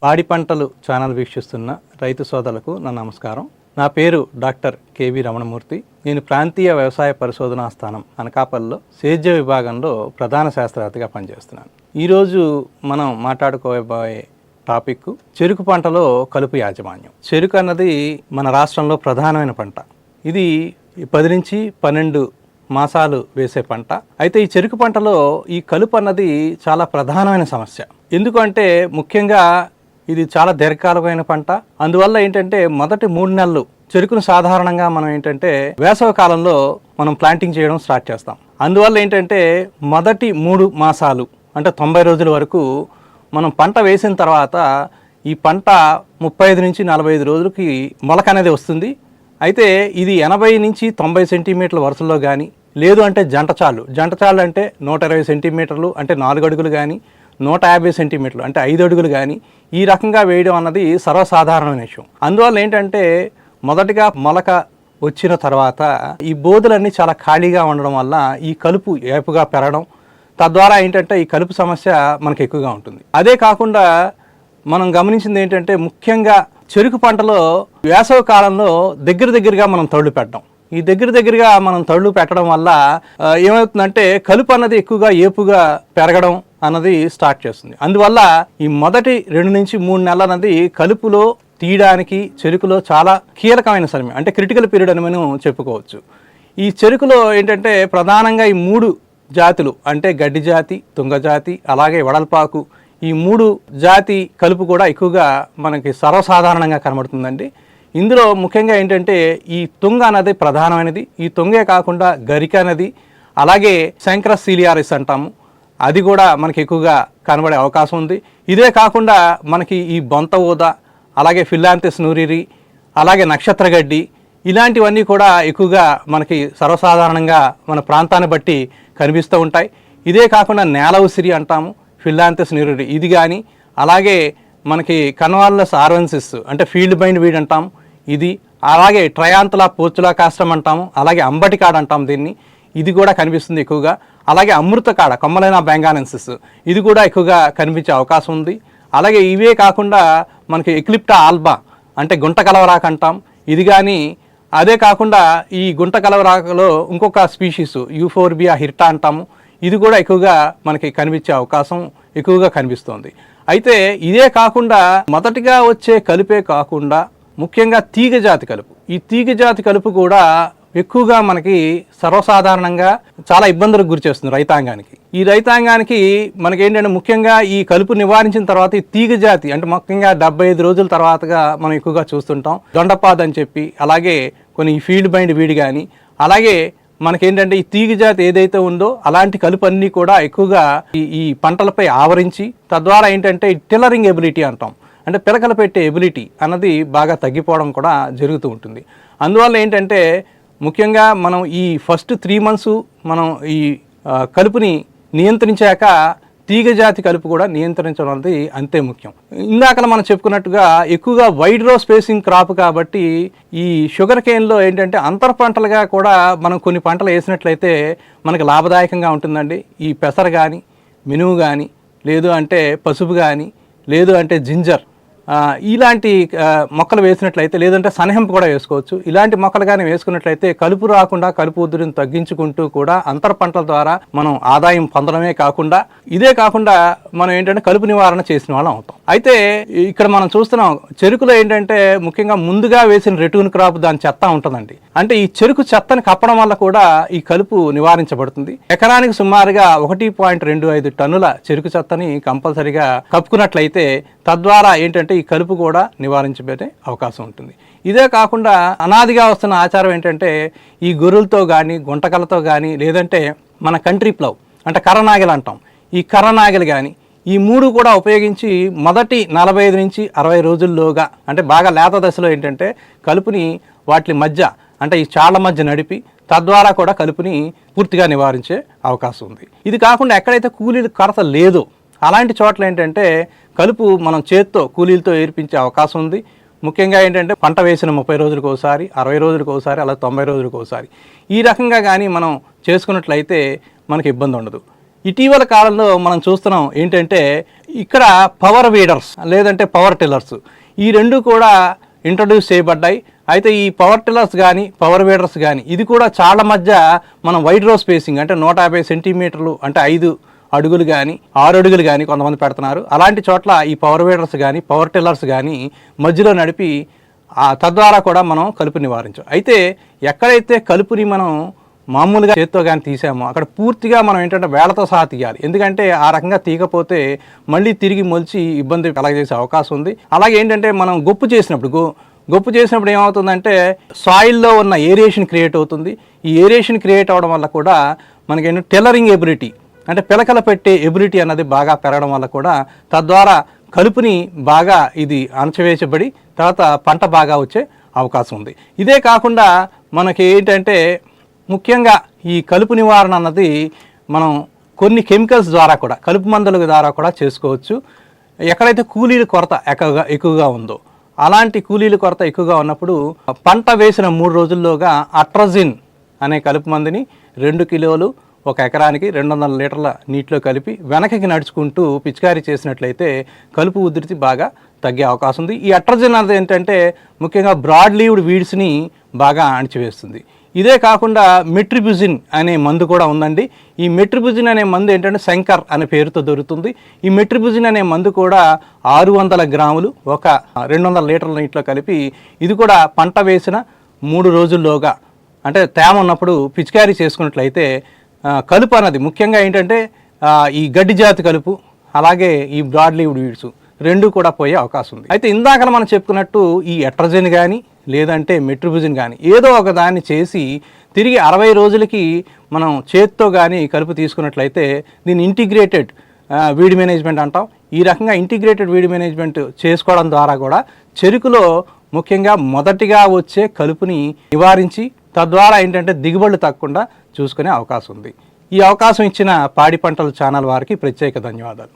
పాడి పంటలు ఛానల్ వీక్షిస్తున్న రైతు సోదరులకు నా నమస్కారం. నా పేరు డాక్టర్ కేవి రమణమూర్తి. నేను ప్రాంతీయ వ్యవసాయ పరిశోధనా స్థానం అనకాపల్లిలో సేద్య విభాగంలో ప్రధాన శాస్త్రవేత్తగా పనిచేస్తున్నాను. ఈరోజు మనం మాట్లాడుకోబోయే టాపిక్ చెరుకు పంటలో కలుపు యాజమాన్యం. చెరుకు అన్నది మన రాష్ట్రంలో ప్రధానమైన పంట. ఇది 10 నుంచి 12 మాసాలు వేసే పంట. అయితే ఈ చెరుకు పంటలో ఈ కలుపు అన్నది చాలా ప్రధానమైన సమస్య. ఎందుకంటే ముఖ్యంగా ఇది చాలా దీర్ఘకాలమైన పంట. అందువల్ల ఏంటంటే మొదటి 3 నెలలు చెరుకును సాధారణంగా మనం ఏంటంటే వేసవి కాలంలో మనం ప్లాంటింగ్ చేయడం స్టార్ట్ చేస్తాం. అందువల్ల ఏంటంటే మొదటి 3 మాసాలు అంటే 90 రోజుల వరకు మనం పంట వేసిన తర్వాత ఈ పంట 35 నుంచి 45 రోజులకి మొలక అనేది వస్తుంది. అయితే ఇది 80 నుంచి 90 సెంటీమీటర్ల వరుసల్లో కానీ, లేదు అంటే జంటచాళ్ళు అంటే 120 సెంటీమీటర్లు అంటే 4 అడుగులు కానీ, 150 సెంటీమీటర్లు అంటే 5 అడుగులు కానీ ఈ రకంగా వేయడం అన్నది సర్వసాధారణమైన విషయం. అందువల్ల ఏంటంటే మొదటిగా మొలక వచ్చిన తర్వాత ఈ బోధులన్నీ చాలా ఖాళీగా ఉండడం వల్ల ఈ కలుపు ఏపుగా పెరగడం, తద్వారా ఏంటంటే ఈ కలుపు సమస్య మనకు ఎక్కువగా ఉంటుంది. అదే కాకుండా మనం గమనించింది ఏంటంటే ముఖ్యంగా చెరుకు పంటలో వేసవి కాలంలో దగ్గరగా మనం తడులు పెట్టడం. ఈ దగ్గరగా మనం తడులు పెట్టడం వల్ల ఏమవుతుందంటే కలుపు అన్నది ఎక్కువగా ఏపుగా పెరగడం అన్నది స్టార్ట్ చేస్తుంది. అందువల్ల ఈ మొదటి 2 నుంచి 3 నెలలు అన్నది కలుపులో తీయడానికి చెరుకులో చాలా కీలకమైన సమయం, అంటే క్రిటికల్ పీరియడ్ అని మనం చెప్పుకోవచ్చు. ఈ చెరుకులో ఏంటంటే ప్రధానంగా ఈ 3 జాతులు అంటే గడ్డి జాతి, తుంగ జాతి, అలాగే వడల్పాకు, ఈ 3 జాతి కలుపు కూడా ఎక్కువగా మనకి సర్వసాధారణంగా కనబడుతుందండి. ఇందులో ముఖ్యంగా ఏంటంటే ఈ తుంగ అనేది ప్రధానమైనది. ఈ తుంగే కాకుండా గరిక అనేది, అలాగే శంకరసీలియారిస్ అంటాము, అది కూడా మనకి ఎక్కువగా కనబడే అవకాశం ఉంది. ఇదే కాకుండా మనకి ఈ బొంత ఊద, అలాగే ఫిల్లాంథస్ నూరిరి, అలాగే నక్షత్రగడ్డి, ఇలాంటివన్నీ కూడా ఎక్కువగా మనకి సర్వసాధారణంగా మన ప్రాంతాన్ని బట్టి కనిపిస్తూ ఉంటాయి. ఇదే కాకుండా నేల ఉసిరి అంటాము, ఫిల్లాంథస్ నూరిరి ఇది కానీ, అలాగే మనకి కన్వాల్లస్ ఆర్వెన్సిస్ అంటే ఫీల్డ్ బైండ్ వీడ్ అంటాం ఇది, అలాగే ట్రయాంతులా పోర్చులా కాస్టమ్ అంటాము, అలాగే అంబటి కాడ అంటాం దీన్ని, ఇది కూడా కనిపిస్తుంది ఎక్కువగా. అలాగే అమృత కాడ కొమ్మలైన బెంగానెన్సిస్ ఇది కూడా ఎక్కువగా కనిపించే అవకాశం ఉంది. అలాగే ఇవే కాకుండా మనకి ఎక్లిప్టా ఆల్బా అంటే గుంట కలవరాకు అంటాం ఇది కానీ, అదే కాకుండా ఈ గుంట కలవరాకులో ఇంకొక స్పీషీస్ యూఫోర్బియా హిర్టా అంటాము, ఇది కూడా ఎక్కువగా మనకి కనిపించే అవకాశం ఎక్కువగా కనిపిస్తుంది. అయితే ఇదే కాకుండా మొదటిగా వచ్చే కలుపే కాకుండా ముఖ్యంగా తీగ జాతి కలుపు, ఈ తీగ జాతి కలుపు కూడా ఎక్కువగా మనకి సర్వసాధారణంగా చాలా ఇబ్బందులకు గురి చేస్తుంది రైతాంగానికి. ఈ రైతాంగానికి మనకి ఏంటంటే ముఖ్యంగా ఈ కలుపు నివారించిన తర్వాత ఈ తీగ జాతి అంటే ముఖ్యంగా 75 రోజుల తర్వాతగా మనం ఎక్కువగా చూస్తుంటాం. దొండపాద అని చెప్పి, అలాగే కొన్ని ఈ ఫీల్డ్ బైండ్ వీడి కానీ, అలాగే మనకేంటంటే ఈ తీగ జాతి ఏదైతే ఉందో అలాంటి కలుపు అన్నీ కూడా ఎక్కువగా ఈ పంటలపై ఆవరించి, తద్వారా ఏంటంటే టిల్లరింగ్ ఎబిలిటీ అంటాం అంటే పిలకలు పెట్టే ఎబిలిటీ అన్నది బాగా తగ్గిపోవడం కూడా జరుగుతూ ఉంటుంది. అందువల్ల ఏంటంటే ముఖ్యంగా మనం ఈ ఫస్ట్ 3 మంత్స్ మనం ఈ కలుపుని నియంత్రించాక తీగ జాతి కలుపు కూడా నియంత్రించడం అనేది అంతే ముఖ్యం. ఇందాక మనం చెప్పుకున్నట్టుగా ఎక్కువగా వైడ్ రో స్పేసింగ్ క్రాప్ కాబట్టి ఈ షుగర్ కేన్లో ఏంటంటే అంతర పంటలుగా కూడా మనం కొన్ని పంటలు వేసినట్లయితే మనకు లాభదాయకంగా ఉంటుందండి. ఈ పెసర కానీ, మినుము కానీ, లేదు అంటే పసుపు కానీ, లేదు అంటే జింజర్, ఇలాంటి మొక్కలు వేసినట్లయితే, లేదంటే సనహెంపు కూడా వేసుకోవచ్చు. ఇలాంటి మొక్కలు కానీ వేసుకున్నట్లయితే కలుపు రాకుండా కలుపు ఉధృతిని తగ్గించుకుంటూ కూడా అంతర పంటల ద్వారా మనం ఆదాయం పొందడమే కాకుండా, ఇదే కాకుండా మనం ఏంటంటే కలుపు నివారణ చేసిన వాళ్ళం అవుతాం. అయితే ఇక్కడ మనం చూస్తున్నాం చెరుకులో ఏంటంటే ముఖ్యంగా ముందుగా వేసిన రెటూన్ క్రాప్ దాని చెత్త ఉంటుందండి. అంటే ఈ చెరుకు చెత్తని కప్పడం వల్ల కూడా ఈ కలుపు నివారించబడుతుంది. ఎకరానికి సుమారుగా 1.25 టన్నుల చెరుకు చెత్తని కంపల్సరిగా కప్పుకున్నట్లయితే తద్వారా ఏంటంటే ఈ కలుపు కూడా నివారించబడే అవకాశం ఉంటుంది. ఇదే కాకుండా అనాదిగా వస్తున్న ఆచారం ఏంటంటే ఈ గొర్రెలతో కానీ, గుంటకలతో కానీ, లేదంటే మన కంట్రీ ప్లవ్ అంటే కర్రనాగలు అంటాం, ఈ కర్రనాగలు కానీ, ఈ 3 కూడా ఉపయోగించి మొదటి 45 నుంచి 60 రోజుల్లోగా అంటే బాగా లేత దశలో ఏంటంటే కలుపుని వాటి మధ్య అంటే ఈ చాళ్ల మధ్య నడిపి తద్వారా కూడా కలుపుని పూర్తిగా నివారించే అవకాశం ఉంది. ఇది కాకుండా ఎక్కడైతే కూలీల కొరత లేదో అలాంటి చోట్ల ఏంటంటే కలుపు మనం చేత్తో కూలీలతో ఏర్పించే అవకాశం ఉంది. ముఖ్యంగా ఏంటంటే పంట వేసిన 30 రోజులకు ఒకసారి, 60 రోజులకు ఒకసారి, అలా 90 రోజులకు ఒకసారి ఈ రకంగా కానీ మనం చేసుకున్నట్లయితే మనకి ఇబ్బంది ఉండదు. ఇటీవల కాలంలో మనం చూస్తున్నాం ఏంటంటే ఇక్కడ పవర్ వీడర్స్ లేదంటే పవర్ టిల్లర్స్ ఈ రెండు కూడా ఇంట్రడ్యూస్ చేయబడ్డాయి. అయితే ఈ పవర్ టిల్లర్స్ కానీ పవర్ వీడర్స్ కానీ ఇది కూడా చాలా మధ్య మనం వైడ్ రో స్పేసింగ్ అంటే 150 సెంటీమీటర్లు అంటే 5 అడుగులు కానీ 6 అడుగులు కానీ కొంతమంది పెడుతున్నారు. అలాంటి చోట్ల ఈ పవర్ వీడర్స్ కానీ పవర్ టిల్లర్స్ కానీ మధ్యలో నడిపి తద్వారా కూడా మనం కలుపు నివారించాం. అయితే ఎక్కడైతే కలుపుని మనం మామూలుగా చేత్తో కానీ తీసామో అక్కడ పూర్తిగా మనం ఏంటంటే వేళతో సహా తీయాలి. ఎందుకంటే ఆ రకంగా తీయకపోతే మళ్ళీ తిరిగి మొలిచి ఇబ్బంది కలగజేసే అవకాశం ఉంది. అలాగే ఏంటంటే మనం గొప్పు చేసినప్పుడు ఏమవుతుందంటే సాయిల్లో ఉన్న ఏరియేషన్ క్రియేట్ అవుతుంది. ఈ ఏరియేషన్ క్రియేట్ అవ్వడం వల్ల కూడా మనకి టెల్లరింగ్ ఎబిలిటీ అంటే పిలకల పెట్టే ఎబిలిటీ అన్నది బాగా పెరగడం వల్ల కూడా తద్వారా కలుపుని బాగా ఇది అణచివేయబడి తర్వాత పంట బాగా వచ్చే అవకాశం ఉంది. ఇదే కాకుండా మనకి ఏంటంటే ముఖ్యంగా ఈ కలుపు నివారణ అన్నది మనం కొన్ని కెమికల్స్ ద్వారా కూడా కలుపు మందుల ద్వారా కూడా చేసుకోవచ్చు. ఎక్కడైతే కూలీల కొరత ఎక్కువగా ఉందో అలాంటి కూలీల కొరత ఎక్కువగా ఉన్నప్పుడు పంట వేసిన 3 రోజుల్లోగా అట్రజిన్ అనే కలుపు మందుని 2 కిలోలు 1 ఎకరానికి 200 లీటర్ల నీటిలో కలిపి వెనకకి నడుచుకుంటూ పిచికారీ చేసినట్లయితే కలుపు ఉధృతి బాగా తగ్గే అవకాశం ఉంది. ఈ అట్రజిన్ అనేది ఏంటంటే ముఖ్యంగా బ్రాడ్ లీవ్డ్ వీడ్స్ని బాగా అణిచివేస్తుంది. ఇదే కాకుండా మెట్రిబ్యూజిన్ అనే మందు కూడా ఉందండి. ఈ మెట్రిబ్యూజిన్ అనే మందు ఏంటంటే శంకర్ అనే పేరుతో దొరుకుతుంది. ఈ మెట్రిబ్యూజిన్ అనే మందు కూడా 600 గ్రాములు 200 లీటర్ల నీటిలో కలిపి ఇది కూడా పంట వేసిన 3 రోజుల్లోగా అంటే తేమ ఉన్నప్పుడు పిచికారీ చేసుకున్నట్లయితే కలుపు అన్నది ముఖ్యంగా ఏంటంటే ఈ గడ్డి జాతి కలుపు అలాగే ఈ బ్రాడ్ లీవ్డ్ వీడ్స్ రెండు కూడా పోయే అవకాశం ఉంది. అయితే ఇందాక మనం చెప్పుకున్నట్టు ఈ ఎట్రజిన్ కానీ లేదంటే మెట్రిబ్యూజిన్ కానీ ఏదో ఒక దాన్ని చేసి తిరిగి 60 రోజులకి మనం చేత్తో కానీ కలుపు తీసుకున్నట్లయితే దీన్ని ఇంటిగ్రేటెడ్ వీడ్ మేనేజ్మెంట్ అంటాం. ఈ రకంగా ఇంటిగ్రేటెడ్ వీడ్ మేనేజ్మెంట్ చేసుకోవడం ద్వారా కూడా చెరుకులో ముఖ్యంగా మొదటిగా వచ్చే కలుపుని నివారించి తద్వారా ఏంటంటే దిగుబడులు తగ్గకుండా చూసుకునే అవకాశం ఉంది. ఈ అవకాశం ఇచ్చిన పాడి పంటల ఛానల్ వారికి ప్రత్యేక ధన్యవాదాలు.